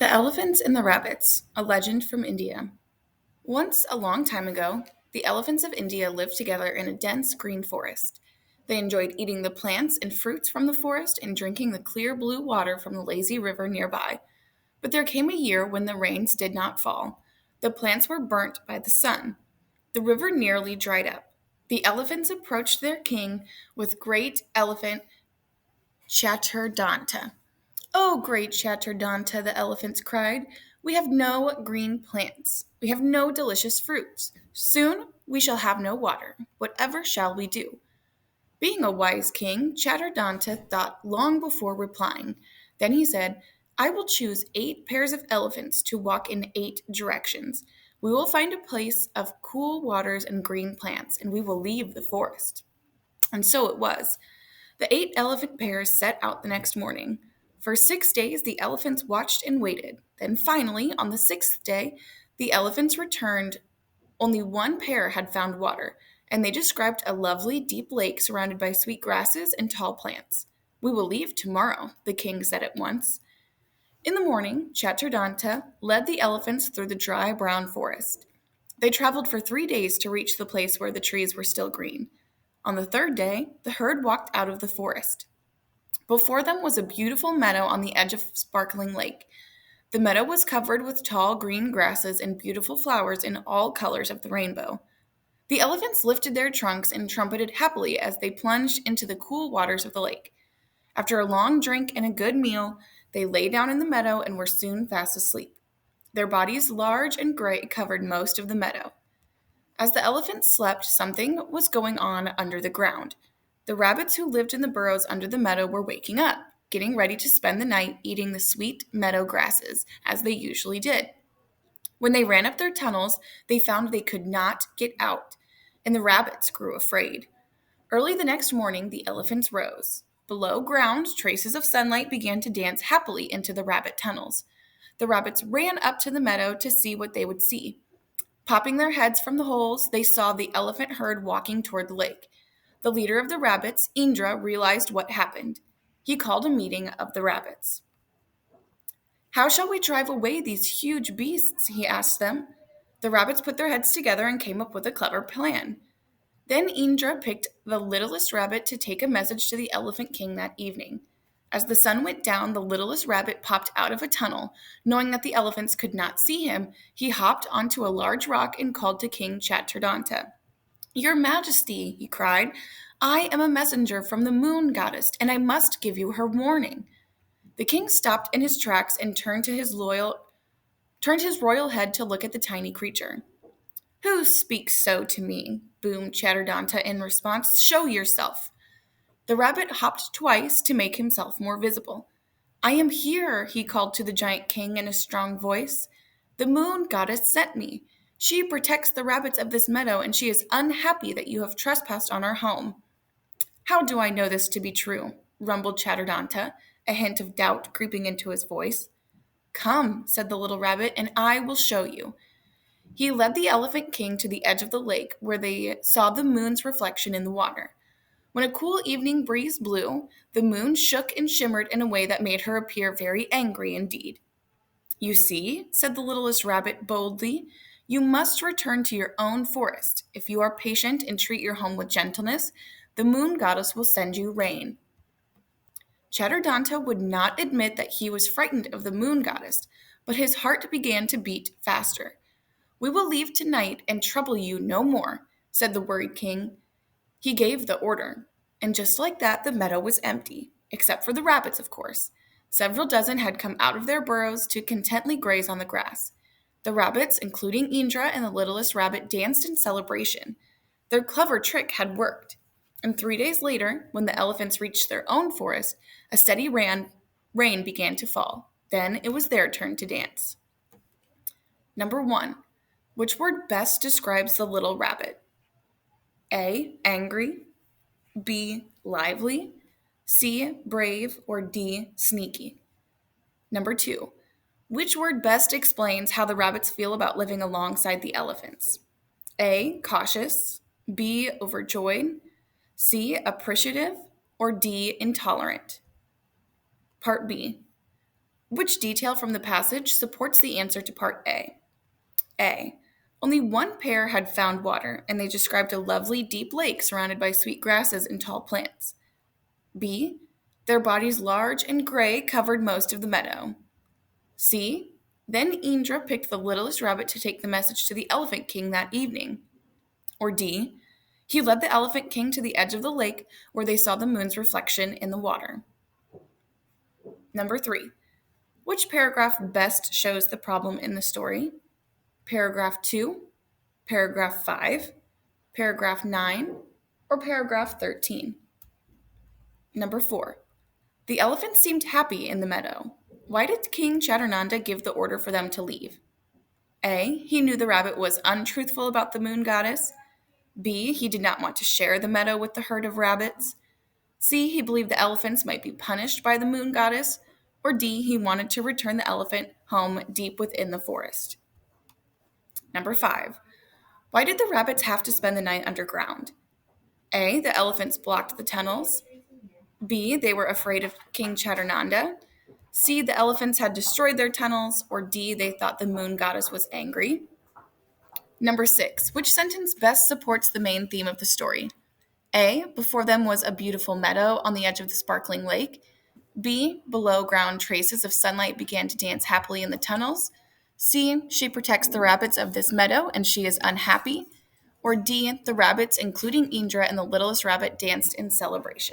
The Elephants and the Rabbits, a legend from India. Once, a long time ago, the elephants of India lived together in a dense green forest. They enjoyed eating the plants and fruits from the forest and drinking the clear blue water from the lazy river nearby. But there came a year when the rains did not fall. The plants were burnt by the sun. The river nearly dried up. The elephants approached their king with great elephant Chatterdanta. "Oh, great Chatterdanta," the elephants cried, "we have no green plants. We have no delicious fruits. Soon we shall have no water. Whatever shall we do?" Being a wise king, Chatterdanta thought long before replying. Then he said, "I will choose 8 pairs of elephants to walk in 8 directions. We will find a place of cool waters and green plants, and we will leave the forest." And so it was. The 8 elephant pairs set out the next morning. For 6 days, the elephants watched and waited. Then finally, on the sixth day, the elephants returned. Only one pair had found water, and they described a lovely deep lake surrounded by sweet grasses and tall plants. "We will leave tomorrow," the king said at once. In the morning, Chatterdanta led the elephants through the dry brown forest. They traveled for 3 days to reach the place where the trees were still green. On the third day, the herd walked out of the forest. Before them was a beautiful meadow on the edge of a sparkling lake. The meadow was covered with tall green grasses and beautiful flowers in all colors of the rainbow. The elephants lifted their trunks and trumpeted happily as they plunged into the cool waters of the lake. After a long drink and a good meal, they lay down in the meadow and were soon fast asleep. Their bodies, large and gray, covered most of the meadow. As the elephants slept, something was going on under the ground. The rabbits who lived in the burrows under the meadow were waking up, getting ready to spend the night eating the sweet meadow grasses, as they usually did. When they ran up their tunnels, they found they could not get out, and the rabbits grew afraid. Early the next morning, the elephants rose. Below ground, traces of sunlight began to dance happily into the rabbit tunnels. The rabbits ran up to the meadow to see what they would see. Popping their heads from the holes, they saw the elephant herd walking toward the lake. The leader of the rabbits, Indra, realized what happened. He called a meeting of the rabbits. "How shall we drive away these huge beasts?" he asked them. The rabbits put their heads together and came up with a clever plan. Then Indra picked the littlest rabbit to take a message to the Elephant King that evening. As the sun went down, the littlest rabbit popped out of a tunnel. Knowing that the elephants could not see him, he hopped onto a large rock and called to King Chatterdanta. "Your Majesty," he cried, "I am a messenger from the moon goddess, and I must give you her warning." The king stopped in his tracks and turned his royal head to look at the tiny creature. "Who speaks so to me?" boomed Chatterdanta in response. "Show yourself." The rabbit hopped twice to make himself more visible. "I am here," he called to the giant king in a strong voice. "The moon goddess sent me. She protects the rabbits of this meadow, and she is unhappy that you have trespassed on our home." "How do I know this to be true?" rumbled Chatterdanta, a hint of doubt creeping into his voice. "Come," said the little rabbit, "and I will show you." He led the Elephant King to the edge of the lake, where they saw the moon's reflection in the water. When a cool evening breeze blew, the moon shook and shimmered in a way that made her appear very angry indeed. "You see," said the littlest rabbit boldly, "you must return to your own forest. If you are patient and treat your home with gentleness, the moon goddess will send you rain." Chatterdanta would not admit that he was frightened of the moon goddess, but his heart began to beat faster. "We will leave tonight and trouble you no more," said the worried king. He gave the order, and just like that, the meadow was empty, except for the rabbits, of course. Several dozen had come out of their burrows to contentedly graze on the grass. The rabbits, including Indra and the littlest rabbit, danced in celebration. Their clever trick had worked. And 3 days later, when the elephants reached their own forest, a steady rain began to fall. Then it was their turn to dance. Number 1. Which word best describes the little rabbit? A. Angry. B. Lively. C. Brave. Or D. Sneaky. Number 2. Which word best explains how the rabbits feel about living alongside the elephants? A. Cautious. B. Overjoyed. C. Appreciative. Or D. Intolerant. Part B. Which detail from the passage supports the answer to part A? A. Only one pair had found water, and they described a lovely deep lake surrounded by sweet grasses and tall plants. B. Their bodies large and gray covered most of the meadow. C. Then Indra picked the littlest rabbit to take the message to the Elephant King that evening. Or D. He led the Elephant King to the edge of the lake where they saw the moon's reflection in the water. Number 3. Which paragraph best shows the problem in the story? Paragraph 2, paragraph 5, paragraph 9, or paragraph 13? Number 4. The elephants seemed happy in the meadow. Why did King Chatternanda give the order for them to leave? A. He knew the rabbit was untruthful about the moon goddess. B. He did not want to share the meadow with the herd of rabbits. C. He believed the elephants might be punished by the moon goddess. Or D. He wanted to return the elephant home deep within the forest. Number 5. Why did the rabbits have to spend the night underground? A. The elephants blocked the tunnels. B. They were afraid of King Chatternanda. C. The elephants had destroyed their tunnels. Or D. They thought the moon goddess was angry. Number 6. Which sentence best supports the main theme of the story? A. Before them was a beautiful meadow on the edge of the sparkling lake. B. Below ground traces of sunlight began to dance happily in the tunnels. C. She protects the rabbits of this meadow and she is unhappy. Or D. The rabbits, including Indra and the littlest rabbit, danced in celebration.